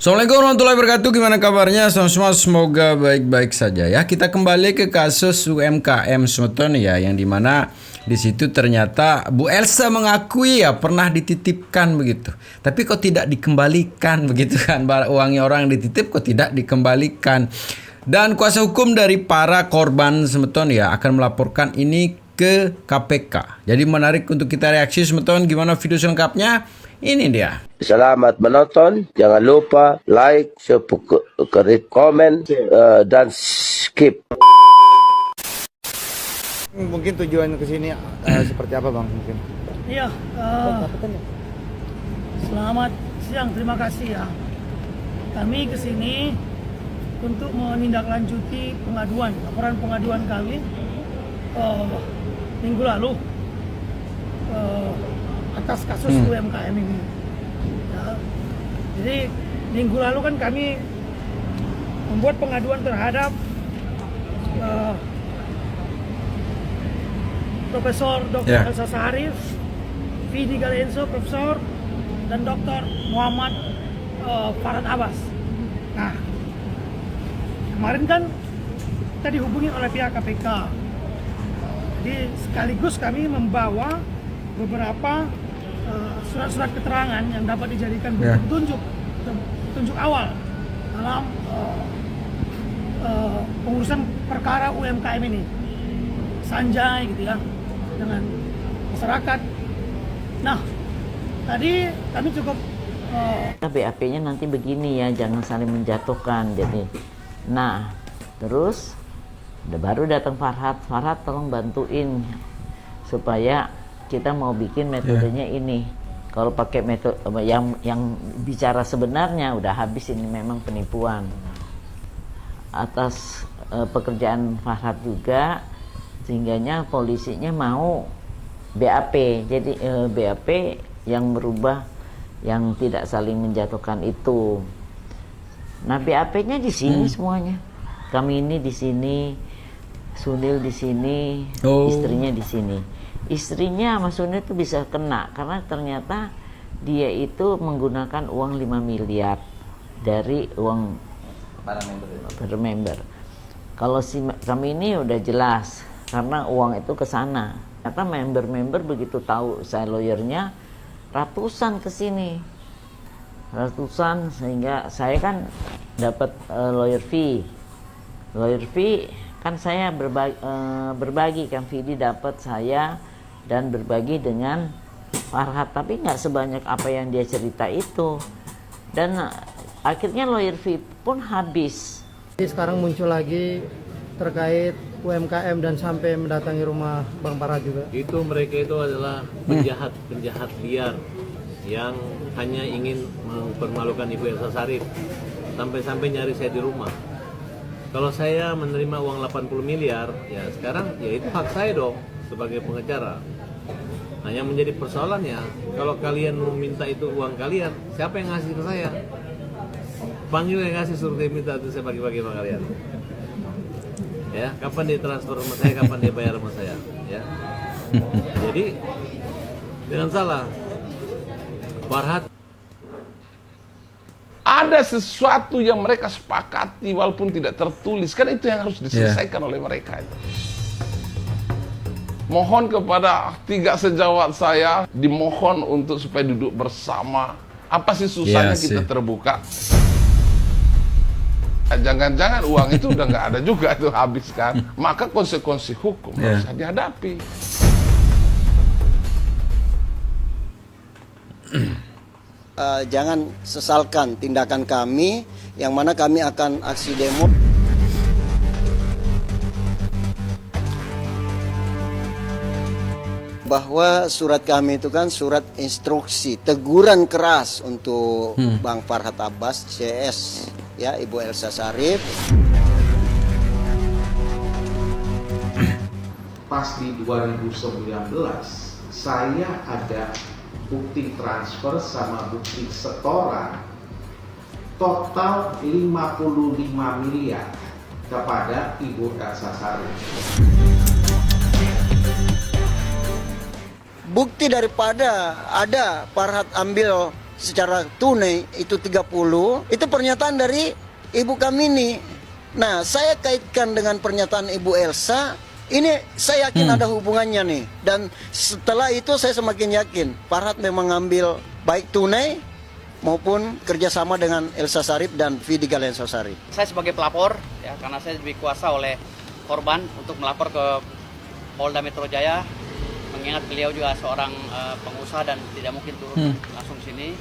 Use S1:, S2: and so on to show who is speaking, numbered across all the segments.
S1: Assalamualaikum warahmatullahi wabarakatuh. Gimana kabarnya semua? Semoga baik-baik saja ya. Kita kembali ke kasus UMKM Semeton ya, yang dimana di situ ternyata Bu Elsa mengakui ya pernah dititipkan begitu. Tapi kok tidak dikembalikan begitu kan? Uangnya orang yang dititip kok tidak dikembalikan. Dan kuasa hukum dari para korban Semeton ya akan melaporkan ini ke KPK. Jadi menarik untuk kita reaksi Semeton. Gimana video selengkapnya? Ini dia.
S2: Selamat menonton. Jangan lupa like, subscribe, komen, dan skip.
S3: Mungkin tujuan ke sini seperti apa Bang mungkin?
S4: Iya, selamat siang, terima kasih ya. Kami ke sini untuk menindaklanjuti laporan pengaduan kami minggu lalu atas kasus UMKM ini. Ya, jadi minggu lalu kan kami membuat pengaduan terhadap Profesor Dr. Elsa Sarif, Vidi Galenso, Profesor, dan Dr. Muhammad Farhad Abbas. Nah, kemarin kan kita dihubungi oleh pihak KPK. Jadi sekaligus kami membawa beberapa surat-surat keterangan yang dapat dijadikan petunjuk awal dalam pengurusan perkara UMKM ini. Sanjay gitu ya, dengan masyarakat. Nah, tadi kami cukup
S5: BAP-nya nanti begini ya, jangan saling menjatuhkan. Jadi, nah, terus baru datang Farhad tolong bantuin supaya kita mau bikin metodenya ini. Kalau pakai metode yang bicara sebenarnya udah habis, ini memang penipuan. Atas pekerjaan Farhad juga, sehingganya polisinya mau BAP. Jadi BAP yang merubah, yang tidak saling menjatuhkan itu. Nah, BAP-nya di sini semuanya. Kami ini di sini, Sunil di sini, istrinya di sini. Istrinya sama Sunil itu bisa kena karena ternyata dia itu menggunakan uang 5 miliar dari uang para member. Kalau kami ini udah jelas karena uang itu ke sana. Ternyata member-member begitu tahu saya lawyernya, ratusan ke sini. Ratusan, sehingga saya kan dapat lawyer fee. Lawyer fee kan saya berbagi kan, Vidi dapat, saya dan berbagi dengan Farhad, tapi nggak sebanyak apa yang dia cerita itu. Dan akhirnya lawyer fee pun habis.
S3: Sekarang muncul lagi terkait UMKM dan sampai mendatangi rumah Bang Farhad juga.
S6: Itu mereka itu adalah penjahat liar yang hanya ingin mempermalukan Ibu Elsa Sarif, sampai-sampai nyari saya di rumah. Kalau saya menerima uang 80 miliar, ya sekarang ya itu hak saya dong sebagai pengacara. Nah, yang menjadi persoalannya, kalau kalian mau minta itu uang kalian, siapa yang ngasih ke saya? Panggil yang ngasih, suruh dia minta, itu saya bagi-bagi sama kalian. Ya, kapan dia transfer sama saya, kapan dia bayar sama saya, ya. Jadi jangan salah, Farhad
S7: ada sesuatu yang mereka sepakati walaupun tidak tertulis, kan itu yang harus diselesaikan oleh mereka. Mohon kepada 3 sejawat saya, dimohon untuk supaya duduk bersama. Apa sih susahnya kita terbuka? Jangan-jangan uang itu udah nggak ada juga tuh, habis kan. Maka konsekuensi hukum harus dihadapi.
S8: Jangan sesalkan tindakan kami, yang mana kami akan aksi demo. Bahwa surat kami itu kan surat instruksi, teguran keras untuk Bang Farhad Abbas, CS, ya, Ibu Elsa Sarif.
S9: Pas di 2019, saya ada bukti transfer sama bukti setoran total 55 miliar kepada Ibu Elsa Sarif.
S8: Bukti daripada ada Farhad ambil secara tunai itu 30, itu pernyataan dari ibu kami ini. Nah, saya kaitkan dengan pernyataan Ibu Elsa, ini saya yakin ada hubungannya nih. Dan setelah itu saya semakin yakin Farhad memang ngambil baik tunai maupun kerjasama dengan Elsa Syarif dan Vidi Galenso Syarif.
S10: Saya sebagai pelapor, ya, karena saya diberi kuasa oleh korban untuk melapor ke Polda Metro Jaya, mengingat beliau juga seorang pengusaha dan tidak mungkin turun langsung sini.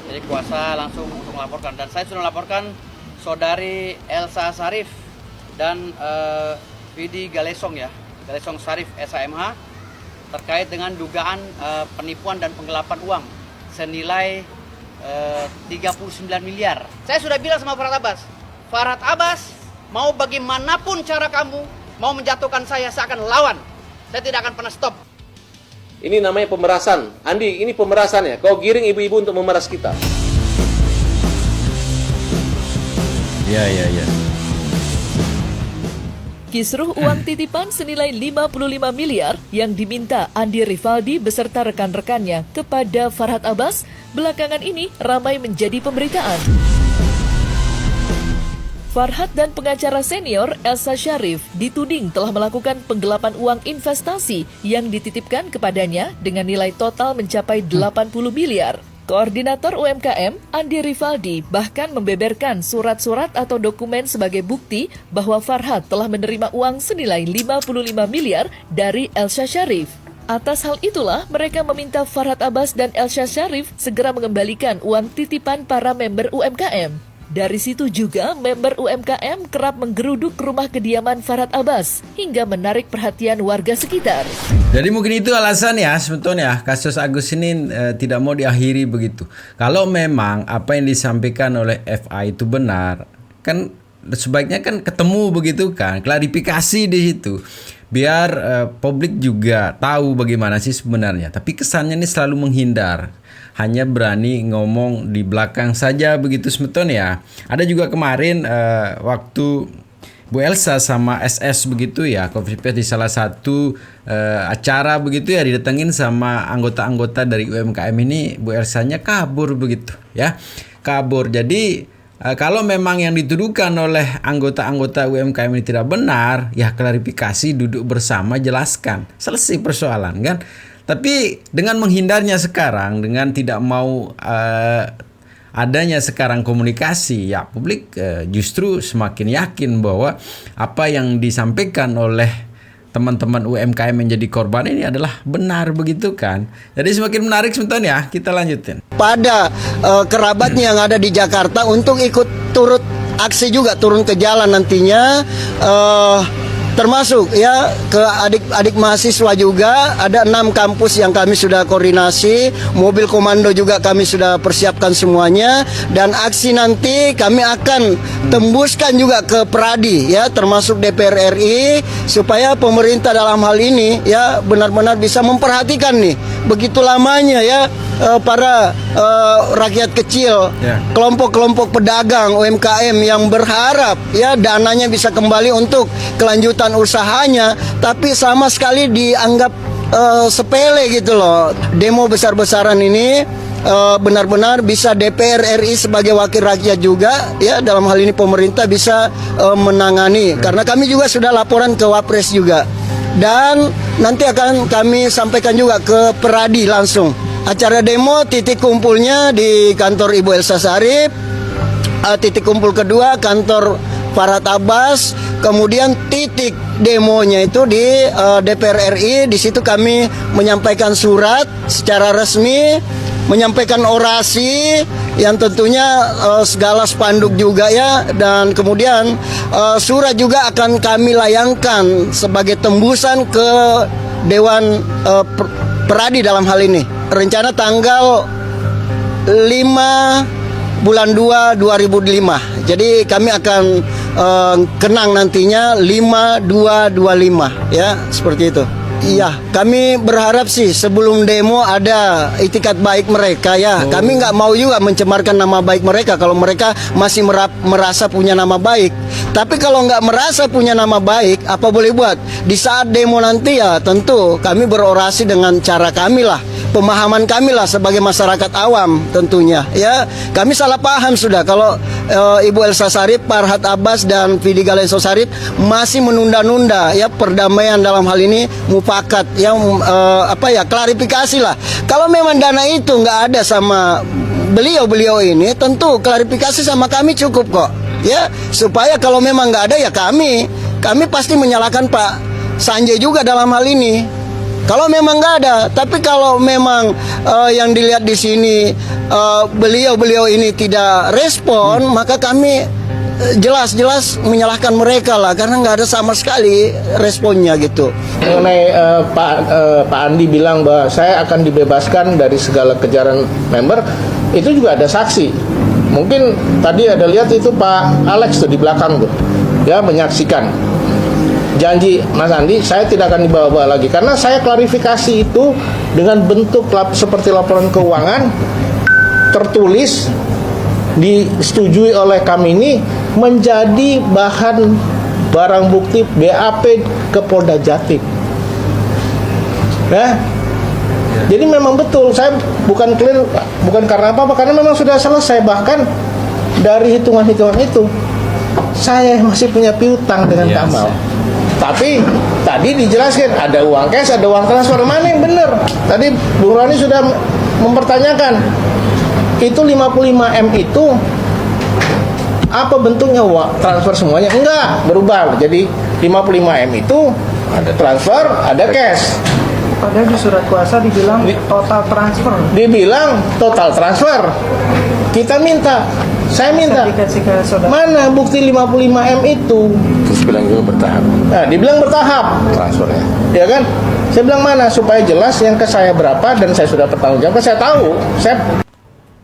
S10: Jadi kuasa langsung untuk melaporkan, dan saya sudah melaporkan saudari Elsa Syarif dan Vidi Galesong, ya, Galesong Syarif SHMH, terkait dengan dugaan penipuan dan penggelapan uang senilai 39 miliar. Saya sudah bilang sama Farhad Abbas, mau bagaimanapun cara kamu mau menjatuhkan saya akan lawan. Saya tidak akan pernah stop.
S6: Ini namanya pemerasan. Andi, ini pemerasan ya. Kau giring ibu-ibu untuk memeras kita.
S1: Ya.
S11: Kisruh uang titipan senilai 55 miliar yang diminta Andi Rifaldi beserta rekan-rekannya kepada Farhad Abbas belakangan ini ramai menjadi pemberitaan. Farhad dan pengacara senior Elsa Syarif dituding telah melakukan penggelapan uang investasi yang dititipkan kepadanya dengan nilai total mencapai 80 miliar. Koordinator UMKM, Andi Rifaldi, bahkan membeberkan surat-surat atau dokumen sebagai bukti bahwa Farhad telah menerima uang senilai 55 miliar dari Elsa Syarif. Atas hal itulah, mereka meminta Farhad Abbas dan Elsa Syarif segera mengembalikan uang titipan para member UMKM. Dari situ juga, member UMKM kerap menggeruduk rumah kediaman Farhad Abbas hingga menarik perhatian warga sekitar.
S1: Jadi mungkin itu alasan ya sebetulnya kasus Agus ini tidak mau diakhiri begitu. Kalau memang apa yang disampaikan oleh FA itu benar, kan sebaiknya kan ketemu begitu kan, klarifikasi di situ. Biar publik juga tahu bagaimana sih sebenarnya. Tapi kesannya ini selalu menghindar. Hanya berani ngomong di belakang saja begitu sebetulnya ya. Ada juga kemarin waktu Bu Elsa sama SS begitu ya, Coffee Paste di salah satu acara begitu ya, didatengin sama anggota-anggota dari UMKM ini, Bu Elsanya kabur begitu ya. Kabur. Jadi kalau memang yang dituduhkan oleh anggota-anggota UMKM ini tidak benar, ya klarifikasi, duduk bersama, jelaskan. Selesai persoalan kan. Tapi dengan menghindarnya sekarang, dengan tidak mau adanya sekarang komunikasi, ya publik justru semakin yakin bahwa apa yang disampaikan oleh teman-teman UMKM yang jadi korban ini adalah benar begitu kan. Jadi semakin menarik sebetulnya, kita lanjutin.
S8: Pada kerabatnya yang ada di Jakarta untuk ikut turut aksi juga, turun ke jalan nantinya, termasuk ya ke adik-adik mahasiswa juga. Ada 6 kampus yang kami sudah koordinasi, mobil komando juga kami sudah persiapkan semuanya, dan aksi nanti kami akan tembuskan juga ke Pradi ya, termasuk DPR RI, supaya pemerintah dalam hal ini ya benar-benar bisa memperhatikan nih begitu lamanya ya para rakyat kecil, kelompok-kelompok pedagang UMKM yang berharap ya dananya bisa kembali untuk kelanjutan usahanya, tapi sama sekali dianggap sepele gitu loh. Demo besar-besaran ini benar-benar bisa DPR RI sebagai wakil rakyat juga ya, dalam hal ini pemerintah bisa menangani, karena kami juga sudah laporan ke Wapres juga, dan nanti akan kami sampaikan juga ke Pradi langsung. Acara demo titik kumpulnya di kantor Ibu Elsa Syarif, titik kumpul kedua kantor Farhad Abbas, kemudian titik demonya itu di DPR RI. Di situ kami menyampaikan surat secara resmi, menyampaikan orasi yang tentunya segala spanduk juga ya, dan kemudian surat juga akan kami layangkan sebagai tembusan ke Dewan Pradi dalam hal ini. Rencana tanggal 5 bulan 2 2005. Jadi kami akan kenang nantinya 5225 ya, seperti itu. Iya, kami berharap sih sebelum demo ada itikat baik mereka ya. Kami nggak mau juga mencemarkan nama baik mereka kalau mereka masih merasa punya nama baik. Tapi kalau nggak merasa punya nama baik, apa boleh buat? Di saat demo nanti ya tentu kami berorasi dengan cara kami lah. pemahaman kami lah sebagai masyarakat awam tentunya. Ya, kami salah paham sudah kalau Ibu Elsa Sharif, Farhad Abbas dan Vidi Galenso Sharif masih menunda-nunda ya perdamaian dalam hal ini mufakat yang klarifikasi lah. Kalau memang dana itu nggak ada sama beliau ini, tentu klarifikasi sama kami cukup kok. Ya, supaya kalau memang nggak ada ya kami pasti menyalahkan Pak Sanjay juga dalam hal ini. Kalau memang nggak ada, tapi kalau memang yang dilihat di sini beliau ini tidak respon, maka kami jelas-jelas menyalahkan mereka lah, karena nggak ada sama sekali responnya gitu.
S12: Mengenai Pak Andi bilang bahwa saya akan dibebaskan dari segala kejaran member, itu juga ada saksi. Mungkin tadi ada lihat itu Pak Alex tuh di belakang tuh, ya, menyaksikan. Janji Mas Andi, saya tidak akan dibawa-bawa lagi, karena saya klarifikasi itu dengan bentuk seperti laporan keuangan tertulis, disetujui oleh kami ini menjadi bahan barang bukti BAP ke Polda Jatim. Nah, jadi memang betul, saya bukan clear, bukan karena apa-apa, karena memang sudah selesai. Bahkan dari hitungan-hitungan itu saya masih punya piutang dengan Kamal. Tapi tadi dijelaskan ada uang cash, ada uang transfer, mana yang benar? Tadi Bung Roni sudah mempertanyakan itu 55M itu apa bentuknya, uang transfer semuanya? Enggak, berubah. Jadi 55M itu ada transfer, ada cash.
S3: Padahal di surat kuasa dibilang total transfer.
S12: Dibilang total transfer. Kita minta, saya minta, mana bukti 55M itu?
S2: Terus bilang juga bertahap.
S12: Nah, dibilang bertahap
S2: Transfernya.
S12: ya kan? Saya bilang mana supaya jelas yang ke saya berapa dan saya sudah bertanggung jawab, saya tahu.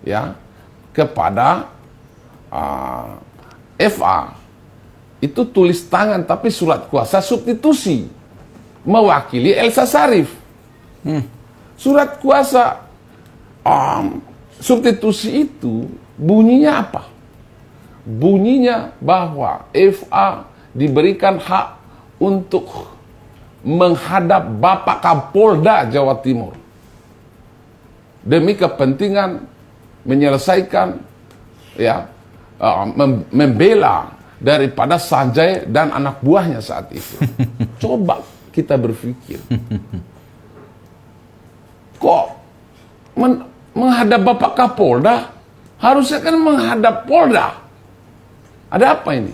S7: Ya, kepada FA itu tulis tangan tapi surat kuasa substitusi mewakili Elsa Sharif. Surat kuasa substitusi itu bunyinya apa? Bunyinya bahwa FA diberikan hak untuk menghadap Bapak Kapolda Jawa Timur demi kepentingan menyelesaikan, ya, membela daripada Sanjay dan anak buahnya saat itu. Coba kita berpikir, kok menghadap Bapak Kapolda? Harusnya kan menghadap Polda. Ada apa ini?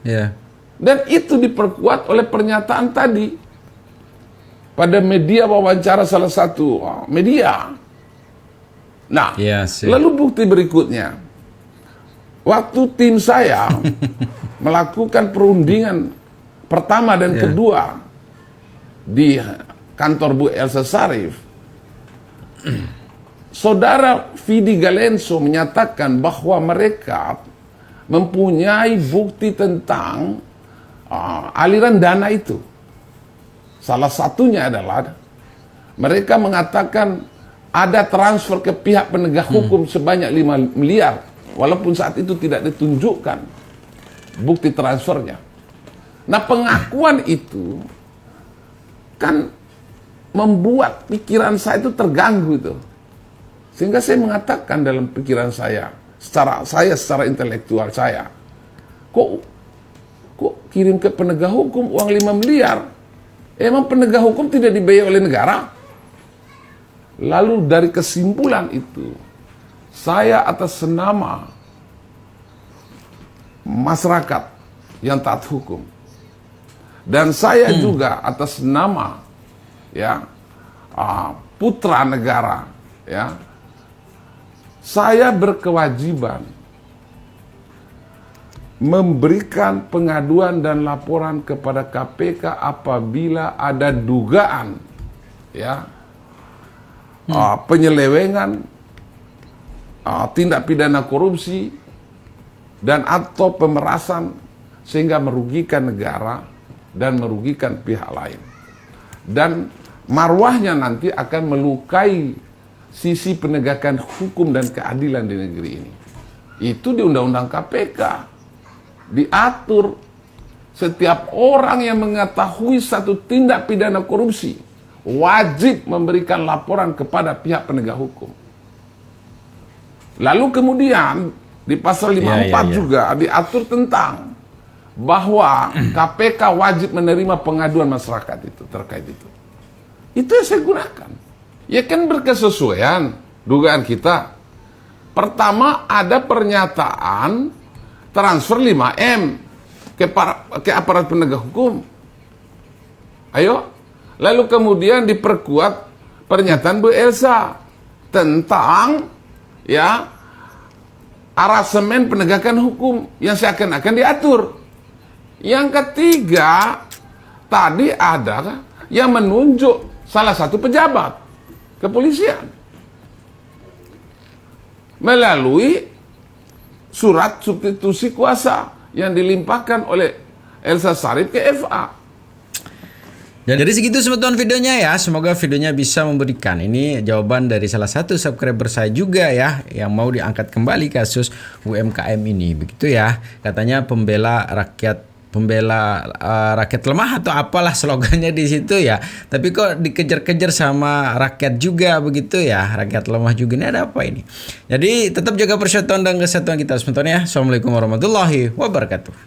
S1: Ya.
S7: Dan itu diperkuat oleh pernyataan tadi pada media wawancara salah satu media. Nah, lalu bukti berikutnya, waktu tim saya melakukan perundingan pertama dan kedua di kantor Bu Elsa Sharif, Saudara Vidi Galenso menyatakan bahwa mereka mempunyai bukti tentang aliran dana itu. Salah satunya adalah mereka mengatakan ada transfer ke pihak penegak hukum sebanyak 5 miliar, walaupun saat itu tidak ditunjukkan bukti transfernya. Nah, pengakuan itu kan membuat pikiran saya itu terganggu itu. Sehingga saya mengatakan dalam pikiran saya, secara intelektual saya, kok kirim ke penegak hukum uang 5 miliar? Emang penegak hukum tidak dibayar oleh negara? Lalu dari kesimpulan itu, saya atas nama masyarakat yang taat hukum, dan saya juga atas nama putra negara, ya, saya berkewajiban memberikan pengaduan dan laporan kepada KPK apabila ada dugaan, ya, penyelewengan, tindak pidana korupsi dan atau pemerasan sehingga merugikan negara dan merugikan pihak lain, dan marwahnya nanti akan melukai sisi penegakan hukum dan keadilan di negeri ini. Itu di Undang-Undang KPK diatur, setiap orang yang mengetahui satu tindak pidana korupsi, wajib memberikan laporan kepada pihak penegak hukum. Lalu kemudian di pasal 54 juga diatur tentang bahwa KPK wajib menerima pengaduan masyarakat itu terkait itu. Itu yang saya gunakan. Ya kan berkesesuaian dugaan kita. Pertama ada pernyataan transfer 5M ke aparat penegak hukum. Ayo. Lalu kemudian diperkuat pernyataan Bu Elsa tentang ya arasemen penegakan hukum yang seakan-akan diatur. Yang ketiga, tadi ada yang menunjuk salah satu pejabat kepolisian melalui surat substitusi kuasa yang dilimpahkan oleh Elsa Sharif ke FA.
S1: Dan dari segitu teman-teman videonya ya, semoga videonya bisa memberikan ini jawaban dari salah satu subscriber saya juga ya, yang mau diangkat kembali kasus UMKM ini, begitu ya. Katanya pembela rakyat lemah atau apalah slogannya di situ ya. Tapi kok dikejar-kejar sama rakyat juga begitu ya, rakyat lemah juga, ini ada apa ini? Jadi tetap jaga persatuan dan kesatuan kita teman-teman ya. Assalamualaikum warahmatullahi wabarakatuh.